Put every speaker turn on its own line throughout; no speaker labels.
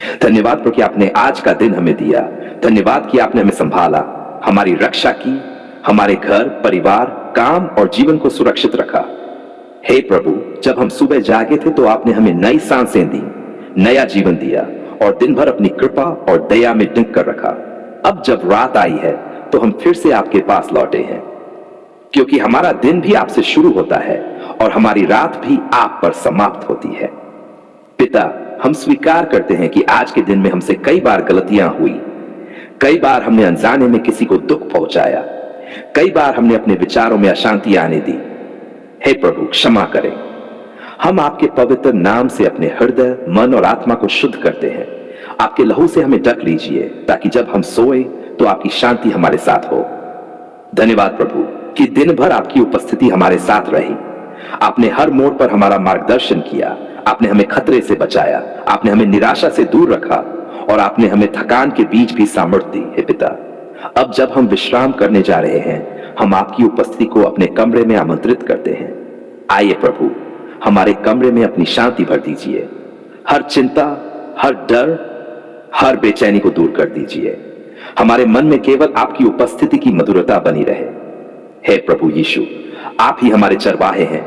धन्यवाद प्रभु कि आपने आज का दिन हमें दिया। धन्यवाद कि आपने हमें संभाला, हमारी रक्षा की, हमारे घर, परिवार, काम और जीवन को सुरक्षित रखा। हे प्रभु, जब हम सुबह जागे थे तो आपने हमें नई सांसें दी, नया जीवन दिया और दिन भर अपनी कृपा और दया में ढक कर रखा। अब जब रात आई है तो हम फिर से आपके पास लौटे हैं, क्योंकि हमारा दिन भी आपसे शुरू होता है और हमारी रात भी आप पर समाप्त होती है। पिता, हम स्वीकार करते हैं कि आज के दिन में हमसे कई बार गलतियां हुई। कई बार हमने अनजाने में किसी को दुख पहुंचाया। कई बार हमने अपने विचारों में अशांति आने दी। हे प्रभु, क्षमा करें। हम आपके पवित्र नाम से अपने हृदय, मन और आत्मा को शुद्ध करते हैं। आपके लहू से हमें ढक लीजिए ताकि जब हम सोए तो आपकी शांति हमारे साथ हो। धन्यवाद प्रभु कि दिन भर आपकी उपस्थिति हमारे साथ रही। आपने हर मोड़ पर हमारा मार्गदर्शन किया। आपने हमें खतरे से बचाया। आपने हमें निराशा से दूर रखा और आपने हमें थकान के बीच भी सामर्थ्य दी। हे पिता, अब जब हम विश्राम करने जा रहे हैं, हम आपकी उपस्थिति को अपने कमरे में आमंत्रित करते हैं। आइए प्रभु, हमारे कमरे में अपनी शांति भर दीजिए। हर चिंता, हर डर, हर बेचैनी को दूर कर दीजिए। हमारे मन में केवल आपकी उपस्थिति की मधुरता बनी रहे। हे प्रभु यीशु, आप ही हमारे चरवाहे हैं।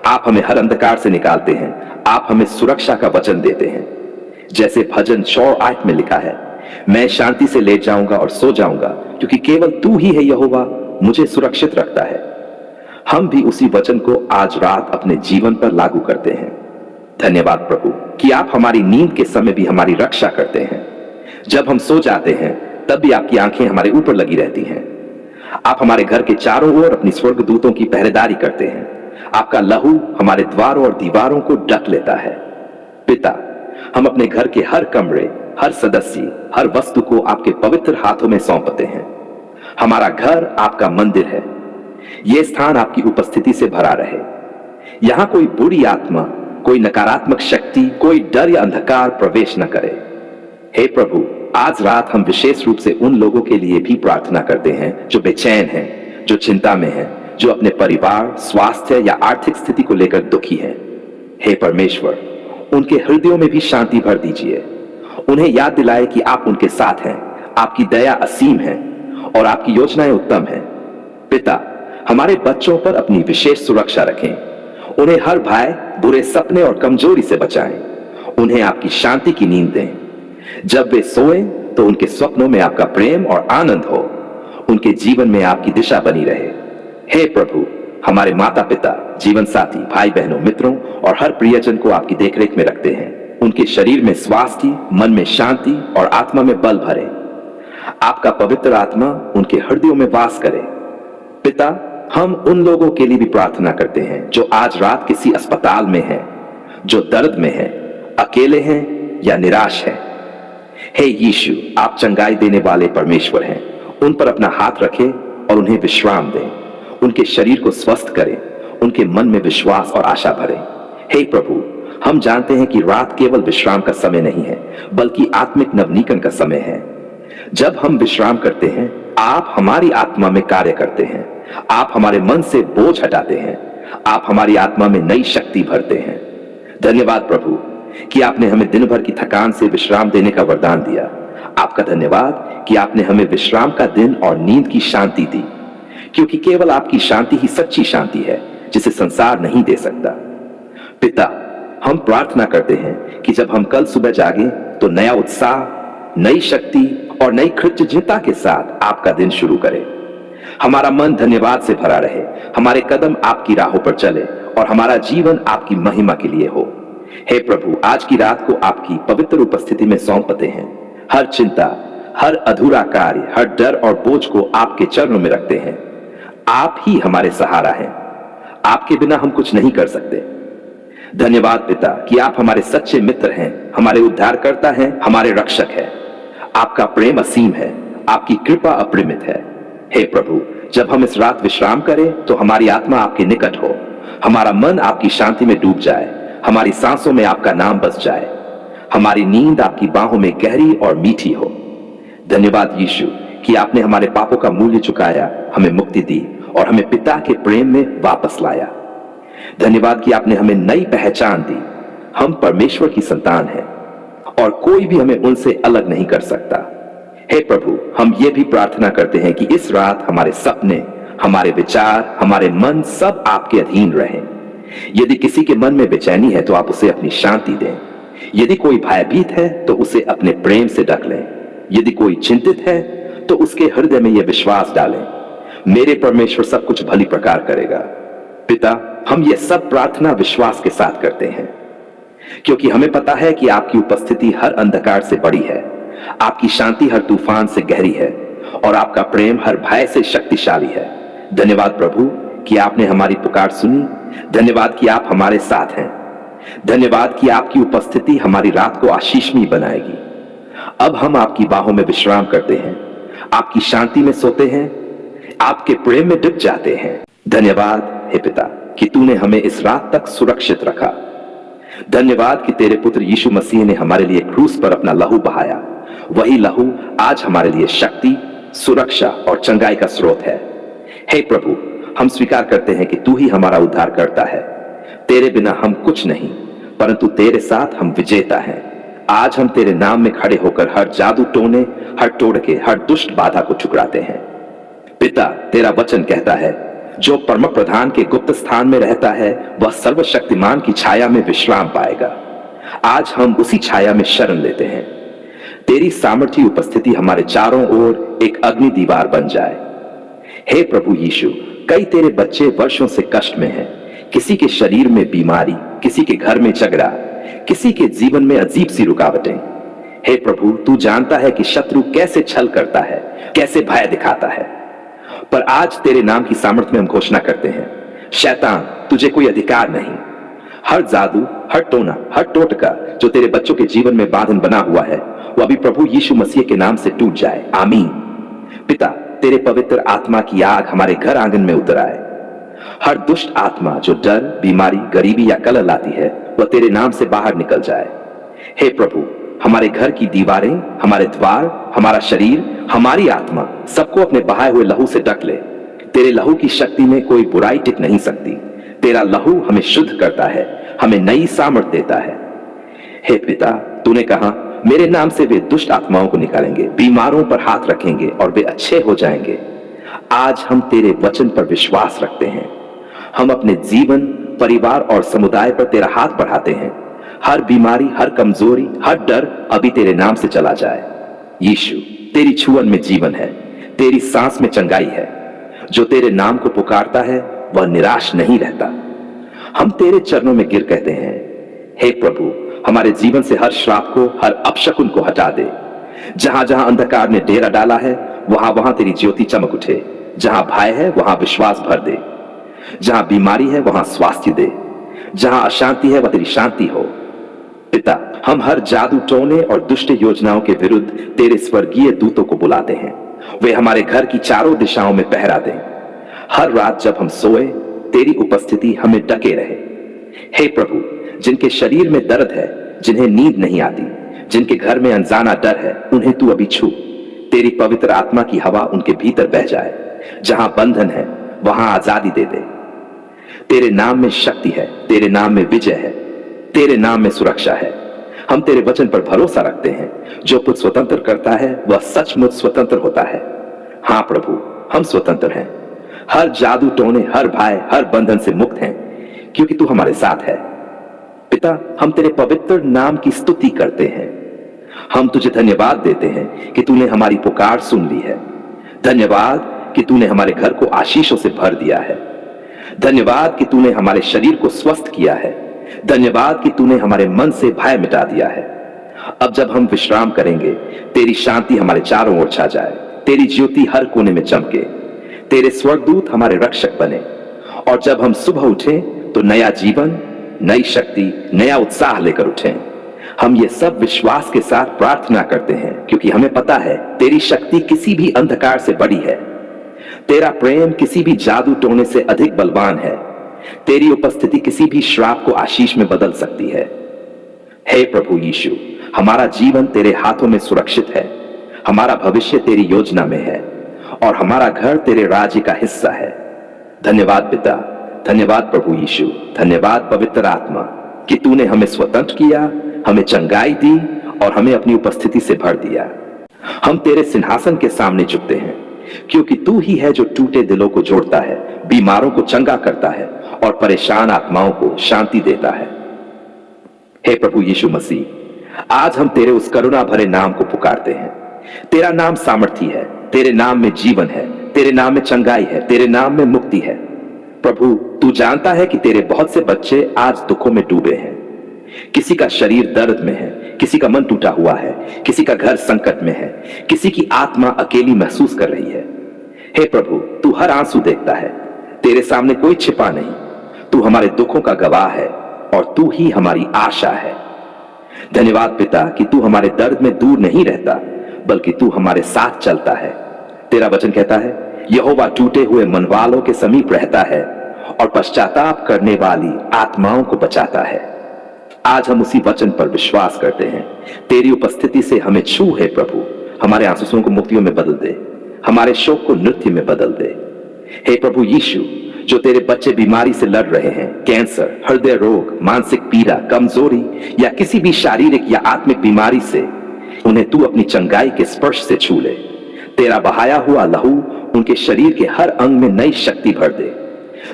आप हमें हर अंधकार से निकालते हैं। आप हमें सुरक्षा का वचन देते हैं। जैसे भजन 108 में लिखा है, मैं शांति से लेट जाऊंगा और सो जाऊंगा, क्योंकि केवल तू ही है यहोवा, मुझे सुरक्षित रखता है। हम भी उसी वचन को आज रात अपने जीवन पर लागू करते हैं। धन्यवाद प्रभु कि आप हमारी नींद के समय भी हमारी रक्षा करते हैं। जब हम सो जाते हैं तब भी आपकी आंखें हमारे ऊपर लगी रहती हैं। आप हमारे घर के चारों ओर अपनी स्वर्गदूतों की पहरेदारी करते हैं। आपका लहू हमारे द्वारों और दीवारों को ढक लेता है। पिता, हम अपने घर के हर कमरे, हर सदस्य, हर वस्तु को आपके पवित्र हाथों में सौंपते हैं। हमारा घर आपका मंदिर है। यह स्थान आपकी उपस्थिति से भरा रहे। यहां कोई बुरी आत्मा, कोई नकारात्मक शक्ति, कोई डर या अंधकार प्रवेश न करे। हे प्रभु, आज रात हम विशेष रूप से उन लोगों के लिए भी प्रार्थना करते हैं जो बेचैन हैं, जो चिंता में हैं, जो अपने परिवार, स्वास्थ्य या आर्थिक स्थिति को लेकर दुखी हैं। हे परमेश्वर, उनके हृदयों में भी शांति भर दीजिए। उन्हें याद दिलाए कि आप उनके साथ हैं, आपकी दया असीम है और आपकी योजनाएं उत्तम हैं। पिता, हमारे बच्चों पर अपनी विशेष सुरक्षा रखें। उन्हें हर भय, बुरे सपने और कमजोरी से बचाएं। उन्हें आपकी शांति की नींद दें। जब वे सोएं तो उनके स्वप्नों में आपका प्रेम और आनंद हो। उनके जीवन में आपकी दिशा बनी रहे। हे प्रभु, हमारे माता पिता, जीवन साथी, भाई बहनों, मित्रों और हर प्रियजन को आपकी देखरेख में रखते हैं। उनके शरीर में स्वास्थ्य, मन में शांति और आत्मा में बल भरे। आपका पवित्र आत्मा उनके हृदयों में वास करे। पिता, हम उन लोगों के लिए भी प्रार्थना करते हैं जो आज रात किसी अस्पताल में हैं, जो दर्द में हैं, अकेले हैं या निराश हैं। हे यीशु, आप चंगाई देने वाले परमेश्वर हैं। उन पर अपना हाथ रखें और उन्हें विश्राम दें। उनके शरीर को स्वस्थ करें। उनके मन में विश्वास और आशा भरें। हे प्रभु, हम जानते हैं कि रात केवल विश्राम का समय नहीं है, बल्कि आत्मिक नवनीकरण का समय है। जब हम विश्राम करते हैं, आप हमारी आत्मा में कार्य करते हैं। आप हमारे मन से बोझ हटाते हैं। आप हमारी आत्मा में नई शक्ति भरते हैं। धन्यवाद प्रभु कि आपने हमें दिन भर की थकान से विश्राम देने का वरदान दिया। आपका धन्यवाद कि आपने हमें विश्राम का दिन और नींद की शांति दी, क्योंकि केवल आपकी शांति ही सच्ची शांति है, जिसे संसार नहीं दे सकता। पिता, हम प्रार्थना करते हैं कि जब हम कल सुबह जागें तो नया उत्साह, नई शक्ति और नई कृतज्ञता के साथ आपका दिन शुरू करें। हमारा मन धन्यवाद से भरा रहे। हमारे कदम आपकी राहों पर चले और हमारा जीवन आपकी महिमा के लिए हो। हे प्रभु, आज की रात को आपकी पवित्र उपस्थिति में सौंपते हैं। हर चिंता, हर अधूरा कार्य, हर डर और बोझ को आपके चरणों में रखते हैं। आप ही हमारे सहारा हैं। आपके बिना हम कुछ नहीं कर सकते। धन्यवाद पिता कि आप हमारे सच्चे मित्र हैं, हमारे उद्धारकर्ता हैं, हमारे रक्षक हैं। आपका प्रेम असीम है। आपकी कृपा अपरिमित है। हे प्रभु, जब हम इस रात विश्राम करें तो हमारी आत्मा आपके निकट हो। हमारा मन आपकी शांति में डूब जाए। हमारी सांसों में आपका नाम बस जाए। हमारी नींद आपकी बाहों में गहरी और मीठी हो। धन्यवाद यीशु कि आपने हमारे पापों का मूल्य चुकाया, हमें मुक्ति दी और हमें पिता के प्रेम में वापस लाया। धन्यवाद कि आपने हमें नई पहचान दी। हम परमेश्वर की संतान हैं और कोई भी हमें उनसे अलग नहीं कर सकता। हे प्रभु, हम ये भी प्रार्थना करते हैं कि इस रात हमारे सपने, हमारे विचार, हमारे मन सब आपके अधीन रहें। यदि किसी के मन में बेचैनी है तो आप उसे अपनी शांति दें। यदि कोई भयभीत है तो उसे अपने प्रेम से ढक लें। यदि कोई चिंतित है तो उसके हृदय में यह विश्वास डालें, मेरे परमेश्वर सब कुछ भली प्रकार करेगा। पिता, हम ये सब प्रार्थना विश्वास के साथ करते हैं, क्योंकि हमें पता है कि आपकी उपस्थिति हर अंधकार से बड़ी है, आपकी शांति हर तूफान से गहरी है और आपका प्रेम हर भय से शक्तिशाली है। धन्यवाद प्रभु कि आपने हमारी पुकार सुनी। धन्यवाद कि आप हमारे साथ हैं। धन्यवाद कि आपकी उपस्थिति हमारी रात को आशीषमयी बनाएगी। अब हम आपकी बाहों में विश्राम करते हैं, आपकी शांति में सोते हैं, आपके प्रेम में डूब जाते हैं। धन्यवाद हे पिता कि तूने हमें इस रात तक सुरक्षित रखा। धन्यवाद कि तेरे पुत्र यीशु मसीह ने हमारे लिए क्रूस पर अपना लहू बहाया। वही लहू आज हमारे लिए शक्ति, सुरक्षा और चंगाई का स्रोत है। हे प्रभु, हम स्वीकार करते हैं कि तू ही हमारा उद्धार करता है। तेरे बिना हम कुछ नहीं, परंतु तेरे साथ हम विजेता हैं। आज हम तेरे नाम में खड़े होकर हर जादू टोने, हर टोड़के, हर दुष्ट बाधा को ठुकराते हैं। पिता, तेरा वचन कहता है, जो परम प्रधान के गुप्त स्थान में रहता है वह सर्वशक्तिमान की छाया में विश्राम पाएगा। आज हम उसी छाया में शरण लेते हैं। तेरी सामर्थी उपस्थिति हमारे चारों ओर एक अग्नि दीवार बन जाए। हे प्रभु यीशु, कई तेरे बच्चे वर्षों से कष्ट में हैं। किसी के शरीर में बीमारी, किसी के घर में झगड़ा, किसी के जीवन में अजीब सी रुकावटें। हे प्रभु, तू जानता है कि शत्रु कैसे छल करता है, कैसे भय दिखाता है, पर आज तेरे नाम की सामर्थ्य में हम घोषणा करते हैं, शैतान, तुझे कोई अधिकार नहीं। हर जादू, हर टोना, हर टोटका जो तेरे बच्चों के जीवन में बांधन बना हुआ है वह अभी प्रभु यीशु मसीह के नाम से टूट जाए। आमीन। पिता, तेरे पवित्र आत्मा की आग हमारे घर आंगन में उतर आए। हर दुष्ट आत्मा जो डर, बीमारी, गरीबी या कलह लाती है वह तेरे नाम से बाहर निकल जाए। हे प्रभु, हमारे घर की दीवारें, हमारे द्वार, हमारा शरीर, हमारी आत्मा सबको अपने बहाए हुए लहू से ढक ले। तेरे लहू की शक्ति में कोई बुराई टिक नहीं सकती। तेरा लहू हमें शुद्ध करता है, हमें नई सामर्थ देता है। हे पिता, तूने कहा, मेरे नाम से वे दुष्ट आत्माओं को निकालेंगे, बीमारों पर हाथ रखेंगे और वे अच्छे हो जाएंगे। आज हम तेरे वचन पर विश्वास रखते हैं। हम अपने जीवन, परिवार और समुदाय पर तेरा हाथ बढ़ाते हैं। हर बीमारी, हर कमजोरी, हर डर अभी तेरे नाम से चला जाए। यीशु, तेरी छुअन में जीवन है, तेरी सांस में चंगाई है। जो तेरे नाम को पुकारता है वह निराश नहीं रहता। हम तेरे चरणों में गिर कहते हैं, हे प्रभु, हमारे जीवन से हर श्राप को, हर अपशकुन को हटा दे। जहां जहां अंधकार ने डेरा डाला है वहां वहां तेरी ज्योति चमक उठे। जहां भय है वहां विश्वास भर दे। जहां बीमारी है वहां स्वास्थ्य दे। जहां अशांति है वह तेरी शांति हो। पिता, हम हर जादू टोने और दुष्ट योजनाओं के विरुद्ध तेरे स्वर्गीय दूतों को बुलाते हैं। वे हमारे घर की चारों दिशाओं में पहरा दें। हर रात जब हम सोए तेरी उपस्थिति हमें ढके रहे। हे प्रभु, जिनके शरीर में दर्द है, जिन्हें नींद नहीं आती, जिनके घर में अनजाना डर है, उन्हें तू अभी छू। तेरी पवित्र आत्मा की हवा उनके भीतर बह जाए। जहां बंधन है वहां आजादी दे दे। तेरे नाम में शक्ति है, तेरे नाम में विजय है, तेरे नाम में सुरक्षा है। हम तेरे वचन पर भरोसा रखते हैं। जो कुछ स्वतंत्र करता है वह सचमुच स्वतंत्र होता है। हाँ प्रभु, हम स्वतंत्र हैं। हर जादू टोने, हर भय, हर बंधन से मुक्त हैं, क्योंकि तू हमारे साथ है। पिता, हम तेरे पवित्र नाम की स्तुति करते हैं। हम तुझे धन्यवाद देते हैं कि तूने हमारी पुकार सुन ली है। धन्यवाद कि तूने हमारे घर को आशीषों से भर दिया है। धन्यवाद कि तूने हमारे शरीर को स्वस्थ किया है। धन्यवाद कि तूने हमारे मन से भय मिटा दिया है। अब जब हम विश्राम करेंगे तेरी शांति हमारे चारों ओर छा जाए। तेरी ज्योति हर कोने में चमके। तेरे स्वर्गदूत हमारे रक्षक बने। और जब हम सुबह उठें तो नया जीवन, नई शक्ति, नया उत्साह लेकर उठें। हम ये सब विश्वास के साथ प्रार्थना करते हैं, क्योंकि हमें पता है तेरी शक्ति किसी भी अंधकार से बड़ी है। तेरा प्रेम किसी भी जादू टोने से अधिक बलवान है। तेरी उपस्थिति किसी भी श्राप को आशीष में बदल सकती है। हे प्रभु यीशु, हमारा जीवन तेरे हाथों में सुरक्षित है। हमारा भविष्य तेरी योजना में है और हमारा घर तेरे राज्य का हिस्सा है। धन्यवाद पिता, धन्यवाद प्रभु यीशु, धन्यवाद पवित्र आत्मा कि तूने हमें स्वतंत्र किया, हमें चंगाई दी और हमें अपनी उपस्थिति से भर दिया। हम तेरे सिंहासन के सामने झुकते हैं, क्योंकि तू ही है जो टूटे दिलों को जोड़ता है, बीमारों को चंगा करता है और परेशान आत्माओं को शांति देता है। हे प्रभु यीशु मसीह, आज हम तेरे उस करुणा भरे नाम को पुकारते हैं। तेरा नाम सामर्थी है, तेरे नाम में जीवन है, तेरे नाम में चंगाई है, तेरे नाम में मुक्ति है। प्रभु, तू जानता है कि तेरे बहुत से बच्चे आज दुखों में डूबे हैं। किसी का शरीर दर्द में है, किसी का मन टूटा हुआ है, किसी का घर संकट में है, किसी की आत्मा अकेली महसूस कर रही है। हे प्रभु, तू हर आंसू देखता है, तेरे सामने कोई छिपा नहीं। तू हमारे दुखों का गवाह है और तू ही हमारी आशा है। धन्यवाद पिता कि तू हमारे दर्द में दूर नहीं रहता, बल्कि तू हमारे साथ चलता है। तेरा वचन कहता है, यहोवा टूटे हुए मन वालों के समीप रहता है और पश्चाताप करने वाली आत्माओं को बचाता है। आज हम उसी वचन पर विश्वास करते हैं। तेरी उपस्थिति से हमें छू है प्रभु, हमारे आंसुओं को मुक्तियों में बदल दे, हमारे शोक को नृत्य में बदल दे। हे प्रभु यीशु, जो तेरे बच्चे बीमारी से लड़ रहे हैं, कैंसर, हृदय रोग, मानसिक पीड़ा, कमजोरी या किसी भी शारीरिक या आत्मिक बीमारी से, उन्हें तू अपनी चंगाई के स्पर्श से छू ले। तेरा बहाया हुआ लहू उनके शरीर के हर अंग में नई शक्ति भर दे।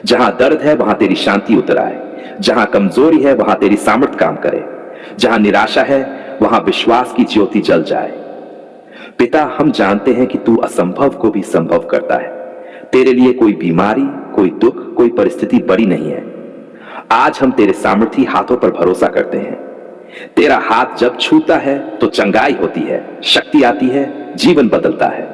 जहां दर्द है वहां तेरी शांति उतर आए, जहां कमजोरी है वहां तेरी सामर्थ काम करे, जहां निराशा है वहां विश्वास की ज्योति जल जाए। पिता, हम जानते हैं कि तू असंभव को भी संभव करता है। तेरे लिए कोई बीमारी, कोई दुख, कोई परिस्थिति बड़ी नहीं है। आज हम तेरे सामर्थी हाथों पर भरोसा करते हैं। तेरा हाथ जब छूता है तो चंगाई होती है, शक्ति आती है, जीवन बदलता है।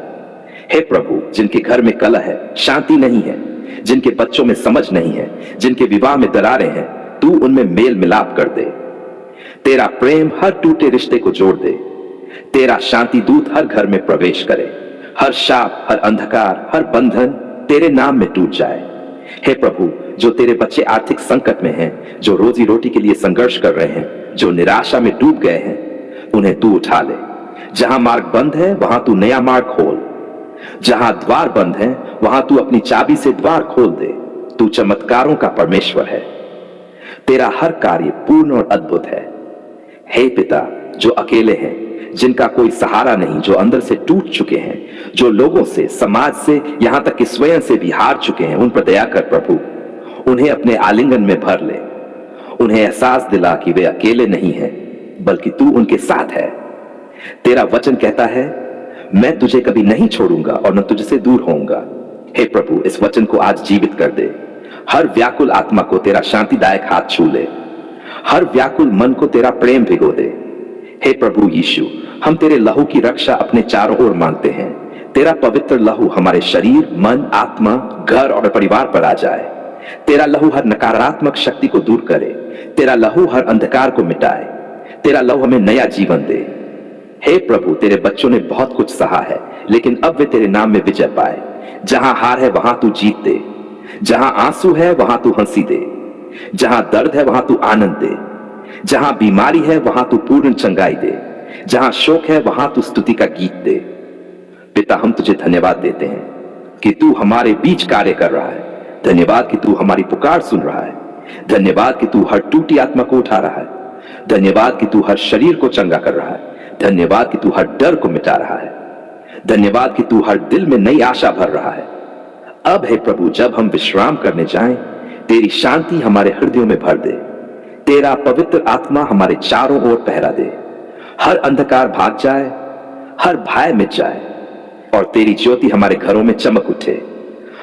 हे प्रभु, जिनके घर में कलह है, शांति नहीं है, जिनके बच्चों में समझ नहीं है, जिनके विवाह में दरारें हैं, तू उनमें मेल मिलाप कर दे। तेरा प्रेम हर टूटे रिश्ते को जोड़ दे। तेरा शांति दूत हर घर में प्रवेश करे। हर शाप, हर अंधकार, हर बंधन तेरे नाम में टूट जाए। हे प्रभु, जो तेरे बच्चे आर्थिक संकट में हैं, जो रोजी रोटी के लिए संघर्ष कर रहे हैं, जो निराशा में डूब गए हैं, उन्हें तू उठा ले। जहां मार्ग बंद है वहां तू नया मार्ग खोल। जहां द्वार बंद है वहां तू अपनी चाबी से द्वार खोल दे। तू चमत्कारों का परमेश्वर है। तेरा हर कार्य पूर्ण और अद्भुत है। हे पिता, जो अकेले हैं, जिनका कोई सहारा नहीं, जो अंदर से टूट चुके हैं, जो लोगों से, समाज से, यहां तक कि स्वयं से भी हार चुके हैं, उन पर दया कर प्रभु। उन्हें अपने आलिंगन में भर ले। उन्हें एहसास दिला कि वे अकेले नहीं हैं, बल्कि तू उनके साथ है। तेरा वचन कहता है, मैं तुझे कभी नहीं छोड़ूंगा और न तुझसे दूर होऊंगा। हे प्रभु, इस वचन को आज जीवित कर दे। हर व्याकुल आत्मा को तेरा शांतिदायक हाथ छू ले। हर व्याकुल मन को तेरा प्रेम भिगो दे। हे प्रभु यीशु, हम तेरे लहू की रक्षा अपने चारों ओर मांगते हैं। तेरा पवित्र लहू हमारे शरीर, मन, आत्मा, घर और परिवार पर आ जाए। तेरा लहू हर नकारात्मक शक्ति को दूर करे। तेरा लहू हर अंधकार को मिटाए। तेरा लहू हमें नया जीवन दे। हे प्रभु, तेरे बच्चों ने बहुत कुछ सहा है, लेकिन अब वे तेरे नाम में विजय पाए। जहां हार है वहां तू जीत दे। जहां आंसू है वहां तू हंसी दे। जहां दर्द है वहां तू आनंद दे। जहां बीमारी है वहां तू पूर्ण चंगाई दे। जहां शोक है वहां तू स्तुति का गीत दे। पिता, हम तुझे धन्यवाद देते हैं कि तू हमारे बीच कार्य कर रहा है। धन्यवाद कि तू हमारी पुकार सुन रहा है। धन्यवाद कि तू हर टूटी आत्मा को उठा रहा है। धन्यवाद कि तू हर शरीर को चंगा कर रहा है। धन्यवाद कि तू हर डर को मिटा रहा है। धन्यवाद कि तू हर दिल में नई आशा भर रहा है। अब हे प्रभु, जब हम विश्राम करने जाएं, तेरी शांति हमारे हृदयों में भर दे। तेरा पवित्र आत्मा हमारे चारों ओर पहरा दे। हर अंधकार भाग जाए, हर भय मिट जाए और तेरी ज्योति हमारे घरों में चमक उठे।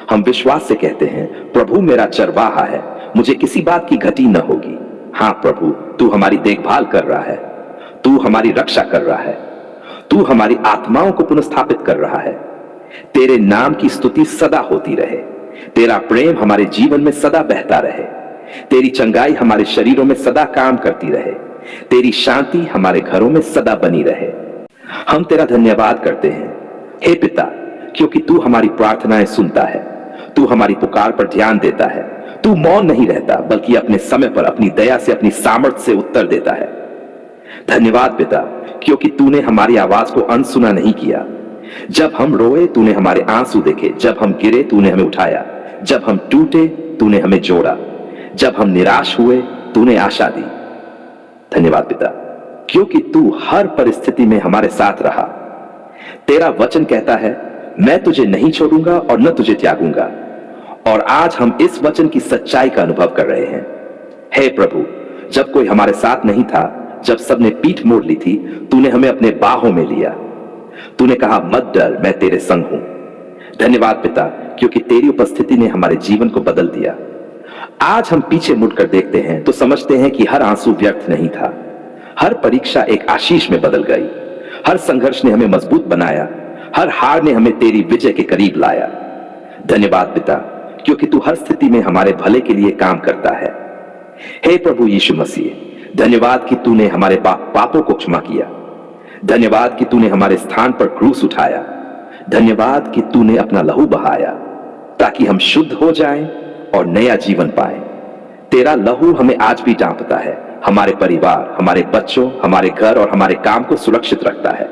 हम विश्वास से कहते हैं, प्रभु मेरा चरवाहा है, मुझे किसी बात की घटी न होगी। हाँ प्रभु, तू हमारी देखभाल कर रहा है। तू हमारी रक्षा कर रहा है। तू हमारी आत्माओं को पुनर्स्थापित कर रहा है। तेरे नाम की स्तुति सदा होती रहे। तेरा प्रेम हमारे जीवन में सदा बहता रहे। तेरी चंगाई हमारे शरीरों में सदा काम करती रहे। तेरी शांति हमारे घरों में सदा बनी रहे। हम तेरा धन्यवाद करते हैं हे पिता, क्योंकि तू हमारी प्रार्थनाएं सुनता है। तू हमारी पुकार पर ध्यान देता है। तू मौन नहीं रहता, बल्कि अपने समय पर अपनी दया से, अपनी सामर्थ्य से उत्तर देता है। धन्यवाद पिता, क्योंकि तूने हमारी आवाज को अनसुना नहीं किया। जब हम रोए तूने हमारे आंसू देखे। जब हम गिरे तूने हमें उठाया। जब हम टूटे तूने हमें जोड़ा। जब हम निराश हुए तूने आशा दी। धन्यवाद पिता, क्योंकि तू हर परिस्थिति में हमारे साथ रहा। तेरा वचन कहता है, मैं तुझे नहीं छोड़ूंगा और न तुझे त्यागूंगा। और आज हम इस वचन की सच्चाई का अनुभव कर रहे हैं। हे प्रभु, जब कोई हमारे साथ नहीं था, जब सबने पीठ मोड़ ली थी, तूने हमें अपने बाहों में लिया। तूने कहा, मत डर, मैं तेरे संग हूं। धन्यवाद पिता, क्योंकि तेरी उपस्थिति ने हमारे जीवन को बदल दिया। आज हम पीछे मुड़कर देखते हैं तो समझते हैं कि हर आंसू व्यर्थ नहीं था। हर परीक्षा एक आशीष में बदल गई। हर संघर्ष ने हमें मजबूत बनाया। हर हार ने हमें तेरी विजय के करीब लाया। धन्यवाद पिता, क्योंकि तू हर स्थिति में हमारे भले के लिए काम करता है। हे प्रभु यीशु मसीह, धन्यवाद कि तूने हमारे पापों को क्षमा किया। धन्यवाद कि तूने हमारे स्थान पर क्रूस उठाया। धन्यवाद कि तूने अपना लहू बहाया ताकि हम शुद्ध हो जाएं और नया जीवन पाएं। तेरा लहू हमें आज भी डांपता है, हमारे परिवार, हमारे बच्चों, हमारे घर और हमारे काम को सुरक्षित रखता है।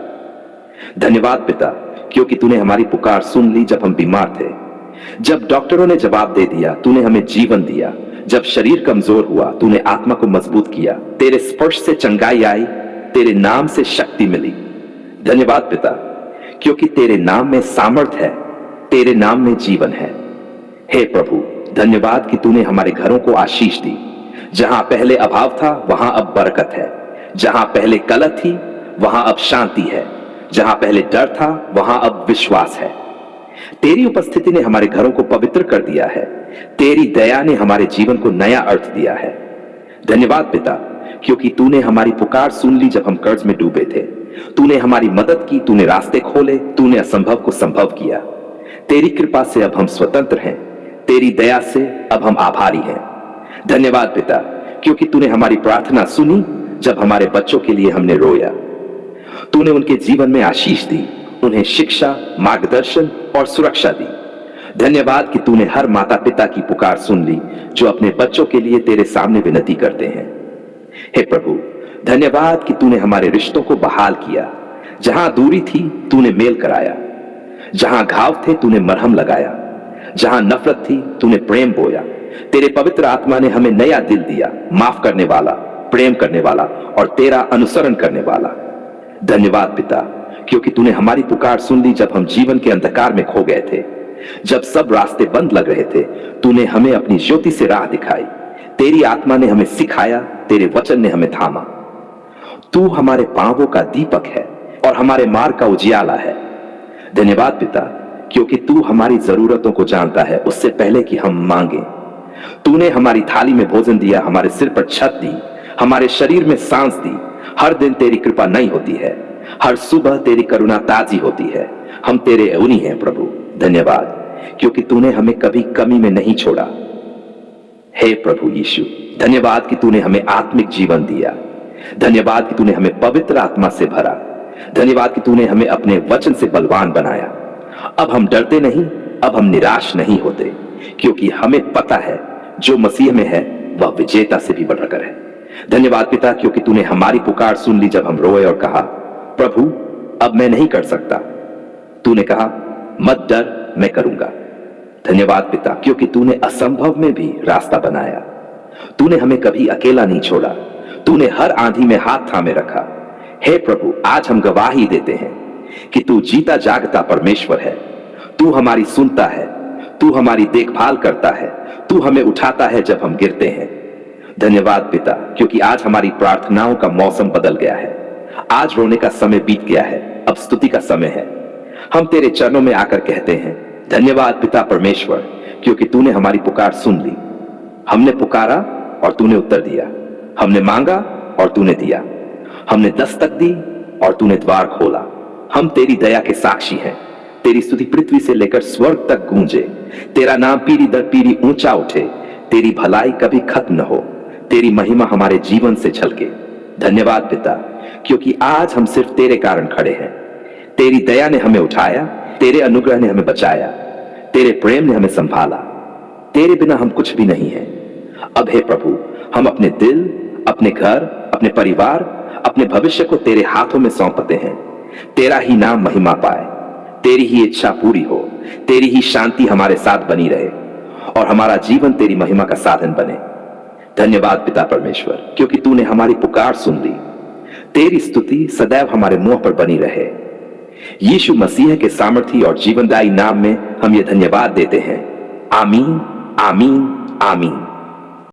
धन्यवाद पिता, क्योंकि तूने हमारी पुकार सुन ली जब हम बीमार थे। जब डॉक्टरों ने जवाब दे दिया, तूने हमें जीवन दिया। जब शरीर कमजोर हुआ, तूने आत्मा को मजबूत किया। तेरे स्पर्श से चंगाई आई, तेरे नाम से शक्ति मिली। धन्यवाद पिता, क्योंकि तेरे नाम में सामर्थ है, तेरे नाम में जीवन है। हे प्रभु, धन्यवाद कि तूने हमारे घरों को आशीष दी। जहां पहले अभाव था, वहां अब बरकत है। जहां पहले कलह थी, वहां अब शांति है। जहां पहले डर था, वहां अब विश्वास है। तेरी उपस्थिति ने हमारे घरों को पवित्र कर दिया है। तेरी दया ने हमारे जीवन को नया अर्थ दिया है। धन्यवाद पिता, क्योंकि तूने हमारी पुकार सुन ली जब हम कर्ज में डूबे थे। तूने हमारी मदद की, तूने रास्ते खोले, तूने असंभव को संभव किया। तेरी कृपा से अब हम स्वतंत्र हैं। तेरी दया से अब हम आभारी हैं। धन्यवाद पिता, क्योंकि तूने हमारी प्रार्थना सुनी जब हमारे बच्चों के लिए हमने रोया। तूने उनके जीवन में आशीष दी, उन्हें शिक्षा, मार्गदर्शन और सुरक्षा दी। धन्यवाद कि तूने हर माता पिता की पुकार सुन ली जो अपने बच्चों के लिए तेरे सामने विनती करते हैं। हे प्रभु, धन्यवाद कि तूने हमारे रिश्तों को बहाल किया। जहां दूरी थी, तूने मेल कराया। जहां घाव थे, तूने मरहम लगाया। जहां नफरत थी, तूने प्रेम बोया। तेरे पवित्र आत्मा ने हमें नया दिल दिया, माफ करने वाला, प्रेम करने वाला और तेरा अनुसरण करने वाला। धन्यवाद पिता, क्योंकि तूने हमारी पुकार सुन ली जब हम जीवन के अंधकार में खो गए थे। जब सब रास्ते बंद लग रहे थे, तूने हमें अपनी ज्योति से राह दिखाई। तेरी आत्मा ने हमें सिखाया, तेरे वचन ने हमें थामा। तू हमारे पांवों का दीपक है और हमारे मार्ग का उजियाला है। धन्यवाद पिता, क्योंकि तू हमारी जरूरतों को जानता है उससे पहले कि हम मांगे। तूने हमारी थाली में भोजन दिया, हमारे सिर पर छत दी, हमारे शरीर में सांस दी। हर दिन तेरी कृपा नई होती है, हर सुबह तेरी करुणा ताजी होती है। हम तेरे ऋणी हैं प्रभु। धन्यवाद, क्योंकि तूने हमें कभी कमी में नहीं छोड़ा। हे प्रभु यीशु, धन्यवाद कि तूने हमें आत्मिक जीवन दिया। धन्यवाद कि तूने हमें पवित्र आत्मा से भरा। धन्यवाद कि तूने हमें अपने वचन से बलवान बनाया। अब हम डरते नहीं, अब हम निराश नहीं होते, क्योंकि हमें पता है जो मसीह में है वह विजेता से भी बढ़कर है। धन्यवाद पिता, क्योंकि तूने हमारी पुकार सुन ली जब हम रोए और कहा, प्रभु अब मैं नहीं कर सकता। तूने कहा, मत डर, मैं करूंगा। धन्यवाद पिता, क्योंकि तूने असंभव में भी रास्ता बनाया। तूने हमें कभी अकेला नहीं छोड़ा। तूने हर आंधी में हाथ थामे रखा। हे प्रभु, आज हम गवाही देते हैं कि तू जीता जागता परमेश्वर है। तू हमारी सुनता है, तू हमारी देखभाल करता है, तू हमें उठाता है जब हम गिरते हैं। धन्यवाद पिता, क्योंकि आज हमारी प्रार्थनाओं का मौसम बदल गया है। आज रोने का समय बीत गया है, अब स्तुति का समय है। हम तेरे चरणों में आकर कहते हैं, धन्यवाद पिता परमेश्वर, क्योंकि तूने हमारी पुकार सुन ली। हमने पुकारा और तूने उत्तर दिया। हमने मांगा और तूने दिया। हमने दस्तक दी और तूने द्वार खोला। हम तेरी दया के साक्षी हैं। तेरी स्तुति पृथ्वी से लेकर स्वर्ग तक गूंजे। तेरा नाम पीढ़ी दर पीढ़ी ऊंचा उठे। तेरी भलाई कभी खत्म न हो। तेरी महिमा हमारे जीवन से छलके। धन्यवाद पिता, क्योंकि आज हम सिर्फ तेरे कारण खड़े हैं। तेरी दया ने हमें उठाया, तेरे अनुग्रह ने हमें बचाया, तेरे प्रेम ने हमें संभाला। तेरे बिना हम कुछ भी नहीं हैं। अब हे प्रभु, हम अपने दिल, अपने घर, अपने परिवार, अपने भविष्य को तेरे हाथों में सौंपते हैं। तेरा ही नाम महिमा पाए, तेरी ही इच्छा पूरी हो, तेरी ही शांति हमारे साथ बनी रहे और हमारा जीवन तेरी महिमा का साधन बने। धन्यवाद पिता परमेश्वर, क्योंकि तूने हमारी पुकार सुन ली। तेरी स्तुति सदैव हमारे मुंह पर बनी रहे। यीशु मसीह के सामर्थी और जीवनदायी नाम में हम ये धन्यवाद देते हैं। आमीन, आमीन, आमीन।